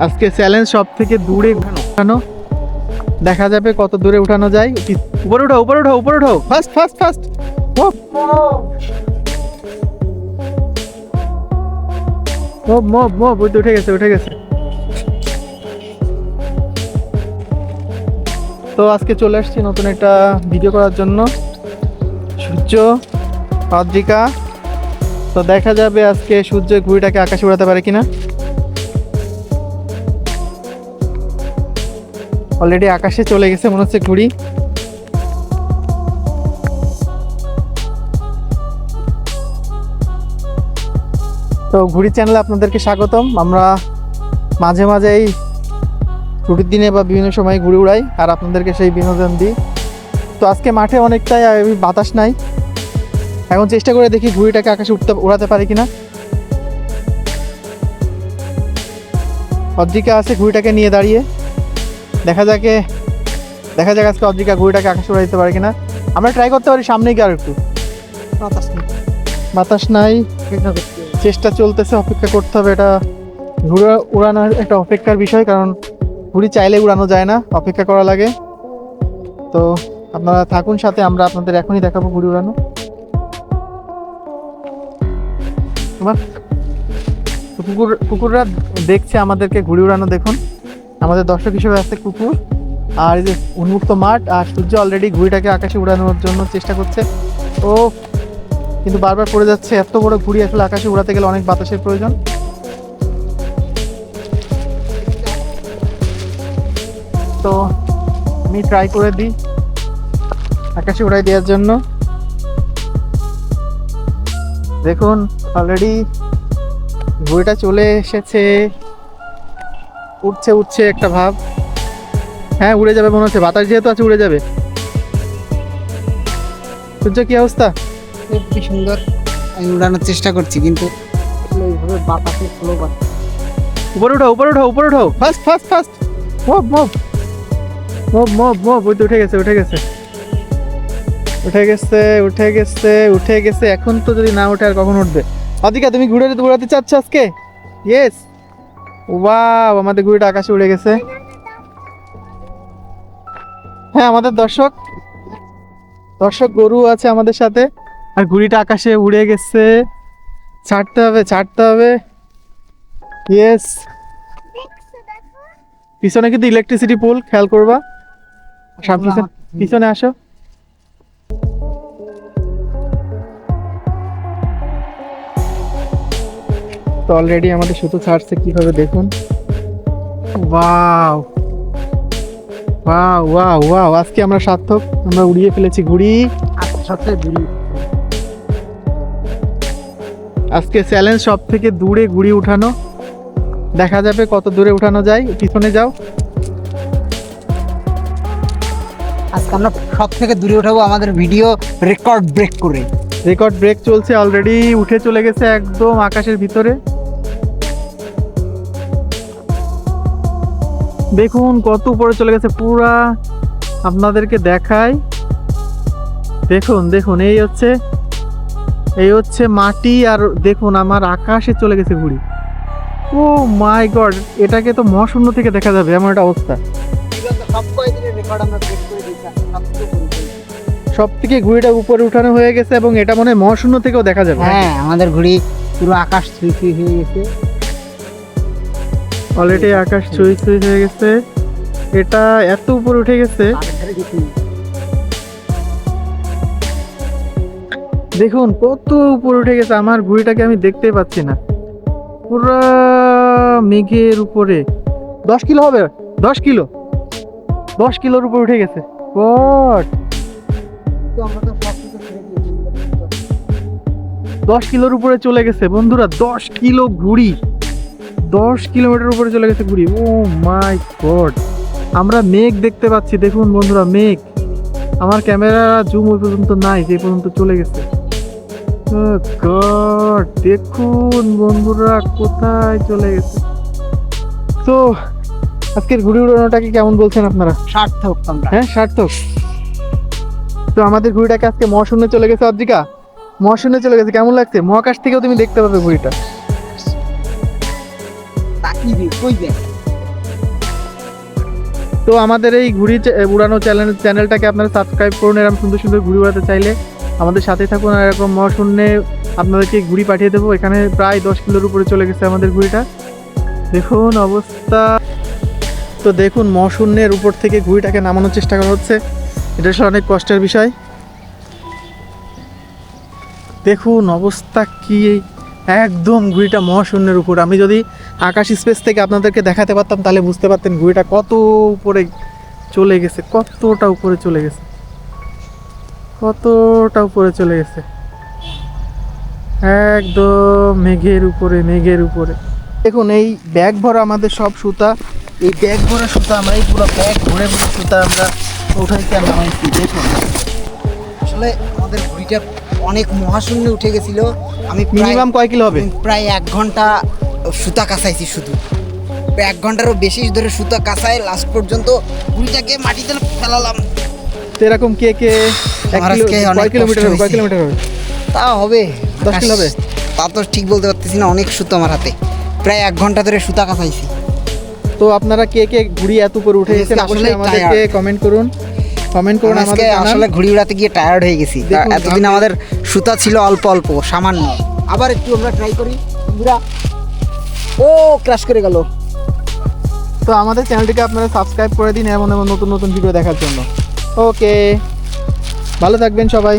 আজকে চ্যালেঞ্জ সব থেকে দূরে উঠানো, দেখা যাবে কত দূরে উঠানো যায়। উপরে উঠাও, উপরে উঠাও, উপরে উঠাও, fast fast fast. Mop mop mop, ওই তো উঠে গেছে, উঠে গেছে। তো আজকে চলে আসছি নতুন একটা ভিডিও করার জন্য, সূর্য অদ্রিকা। তো দেখা যাবে আজকে সূর্য ঘুড়িটাকে আকাশে উড়াতে পারে কিনা। অলরেডি আকাশে চলে গেছে মনে হচ্ছে ঘুড়ি। তো ঘুড়ি চ্যানেলে আপনাদেরকে স্বাগতম। আমরা মাঝে মাঝেই ছুটির দিনে বা বিভিন্ন সময় ঘুড়ি উড়াই আর আপনাদেরকে সেই বিনোদন দিই। তো আজকে মাঠে অনেকটাই বাতাস নাই, এখন চেষ্টা করে দেখি ঘুড়িটাকে আকাশে উড়াতে পারি কিনা। অদ্রিকা আছে ঘুড়িটাকে নিয়ে দাঁড়িয়ে, দেখা যাক আজকে অদ্রিকা ঘুড়িটাকে আকাশে উড়াইতে পারে কিনা। আমরা ট্রাই করতে পারি সামনে গিয়ে আর একটু। বাতাস নাই, চেষ্টা চলতেছে, অপেক্ষা করতে হবে। এটা ঘুড়ি উড়ানোর একটা অপেক্ষার বিষয়, কারণ ঘুড়ি চাইলে উড়ানো যায় না, অপেক্ষা করা লাগে। তো আপনারা থাকুন সাথে, আমরা আপনাদের এখনই দেখাবো ঘুড়ি উড়ানো। কুকুররা দেখছে আমাদেরকে ঘুড়ি উড়ানো। দেখুন আমাদের দর্শক হিসেবে আছে কুকুর, আর এই যে উন্মুক্ত মাঠ, আর সূর্য অলরেডি ঘুড়িটাকে আকাশে উড়ানোর জন্য চেষ্টা করছে। ও কিন্তু বারবার পড়ে যাচ্ছে। এত বড় ঘুড়ি আসলে আকাশে উড়াতে গেলে অনেক বাতাসের প্রয়োজন। তো আমি ট্রাই করে দিই আকাশে উড়াই দেওয়ার জন্য। দেখুন অলরেডি ঘুড়িটা চলে এসেছে, উঠছে উঠছে একটা ভাব। হ্যাঁ উড়ে যাবে মনে হচ্ছে, বাতাস যেহেতু আছে উড়ে যাবে। সূর্য কি অবস্থা? খুবই সুন্দর। আমি উড়ানোর চেষ্টা করছি কিন্তু এইভাবে বাতাসে ফ্লো পাচ্ছে। উপরে উঠাও, উপরে উঠাও, উপরে উঠাও, fast fast fast. Move move move move move, ওই তো উঠে গেছে, উঠে গেছে, উঠে গেছে, উঠে গেছে, উঠে গেছে। এখন তো যদি না উঠে আর কখন উঠবে? অদ্রিকা তুমি ঘুরে উড়াতে চাচ্ছ আজকে? ইয়েস, ওয়াও, আমাদের ঘুড়িটা আকাশে উড়ে গেছে। হ্যাঁ আমাদের দর্শক গরু আছে আমাদের সাথে, আর ঘুড়িটা আকাশে উড়ে গেছে। ছাড়তে হবে, ছাড়তে হবে। ইয়েস, পিছনে কিন্তু ইলেকট্রিসিটি পোল, খেয়াল করবা। পিছনে আসো। তো অলরেডি আমাদের সুতো ছাড়ছে কিভাবে দেখুন। ওয়াও ওয়াও ওয়াও ওয়াও, আজকে আমরা সার্থক, আমরা উড়িয়ে ফেলেছি ঘুড়ি। আজকে চ্যালেঞ্জ সব থেকে দূরে ঘুড়ি উঠানো, দেখা যাবে কত দূরে উঠানো যায়। পিছনে যাও। আজকে আমরা সব থেকে দূরে উঠাবো আমাদের ভিডিও রেকর্ড ব্রেক করে। রেকর্ড ব্রেক চলছে, অলরেডি উঠে চলে গেছে একদম আকাশের ভিতরে। দেখুন কত উপরে চলে গেছে, পুরা আপনাদেরকে দেখাই। দেখুন দেখুন, এই হচ্ছে মাটি, আর দেখুন আমার আকাশে চলে গেছে ঘুড়ি। ও মাই গড, এটাকে তো মহাশূন্য থেকে দেখা যাবে এমন একটা অবস্থা। সব থেকে ঘুড়িটা উপরে উঠানো হয়ে গেছে, এবং এটা মনে হয় মহাশূন্য থেকেও দেখা যাবে। হ্যাঁ আমাদের ঘুড়ি পুরো আকাশ ছুঁই ছুঁই হয়ে গেছে। অলরেডি আকাশ ছুঁই ছুঁই হয়ে গেছে, এটা এত উপরে উঠে গেছে। দেখুন কত উপরে উঠে গেছে, আমার ঘুড়িটাকে আমি দেখতে পাচ্ছি না। পুরো মেঘের উপরে 10 কিলো হবে, 10 কিলো, 10 কিলোর উপর উঠে গেছে। গড, 10 কিলোর উপরে চলে গেছে বন্ধুরা। 10 কিলো ঘুড়ি, 10 কিলোমিটার উপরে চলে গেছে ঘুড়ি। ও মাই গড, আমরা মেঘ দেখতে পাচ্ছি। দেখুন বন্ধুরা, মেঘ, আমার ক্যামেরা জুম ওই পর্যন্ত নাই, যে পর্যন্ত চলে গেছে। গড, দেখুন বন্ধুরা কোথায় চলে গেছে। তো আজকের ঘুড়ি উড়ানোটাকে কেমন বলছেন আপনারা? সার্থক। হ্যাঁ সার্থক। তো আমাদের ঘুড়িটাকে আজকে মহাশূন্যে চলে গেছে। অদ্রিকা, মহাশূন্যে চলে গেছে, কেমন লাগছে? মহাকাশ থেকেও তুমি দেখতে পাবে ঘুড়িটা। তো আমাদের এই ঘুড়ি উড়ানো চ্যানেলটাকে আপনারা সাবস্ক্রাইব করুন। এরকম সুন্দর সুন্দর ঘুড়ি উড়াতে চাইলে আমাদের সাথে থাকুন। আর এরকম মহাশূন্যে আপনাদেরকে ঘুড়ি পাঠিয়ে দেবো। এখানে প্রায় 10 কিলোর উপরে চলে গেছে আমাদের ঘুড়িটা, দেখুন অবস্থা। তো দেখুন মহাশূন্যের উপর থেকে ঘুড়িটাকে নামানোর চেষ্টা করা হচ্ছে, এটা আসলে অনেক কষ্টের বিষয়। দেখুন অবস্থা কি, একদম ঘুড়িটা মহাশূন্যের উপর। আমি যদি আকাশ স্পেস থেকে আপনাদেরকে দেখাতে পারতাম তাহলে বুঝতে পারতেন ঘুড়িটা কত উপরে চলে গেছে, কতটা উপরে চলে গেছে, কতটা উপরে চলে গেছে, একদম মেঘের উপরে, মেঘের উপরে। দেখুন এই ব্যাগ ভরা আমাদের সব সুতা, এই ব্যাগ ভরা সুতা আমরা এই পুরো ব্যাগ ভরে ভরে সুতা আমরা উঠাইতে আর নামাইছি। দেখুন আসলে আমাদের ঘুড়িটা অনেক মহাশূন্যে উঠে গেছিল। আমি মিনিমাম কয় কিলো হবে? প্রায় 1 ঘন্টা সুতা কাঁচাইছি, শুধু 1 ঘন্টারও বেশি ধরে সুতা কাঁচায় লাস্ট পর্যন্ত ঘুড়িটাকে মাটিতে ফেলালাম। তো এরকম কে কে আমার আজকে অনেক কয় কিলোমিটার কষ্ট হবে, কয় হয়েছে। কিলোমিটার হবে? তা হবে 10 কিলো হবে? তা তো ঠিক বলতে পারতেছি না, অনেক সুতো আমার হাতে, প্রায় 1 ঘন্টা ধরে সুতা কাঁচাইছি। তো আপনারা কে কে ঘুড়ি এত উপরে উঠে গেছেন আজকে অবশ্যই আসলেই আমাদেরকে tired। কমেন্ট করুন, কমেন্ট করুন আজকে আমাদের জানান। আসলে ঘুড়ি উড়াতে গিয়ে টায়ার্ড হয়ে গেছি। দেখুন, এতদিন আমি- আমাদের সুতা ছিল অল্প অল্প সামান্য, আবার একটু আমরা ট্রাই করি। বন্ধুরা, ও ক্র্যাশ করে গেল। তো আমাদের চ্যানেলটিকে আপনারা সাবস্ক্রাইব করে দিন এমন এমন নতুন নতুন ভিডিও দেখার জন্য। ওকে, ভালো থাকবেন সবাই।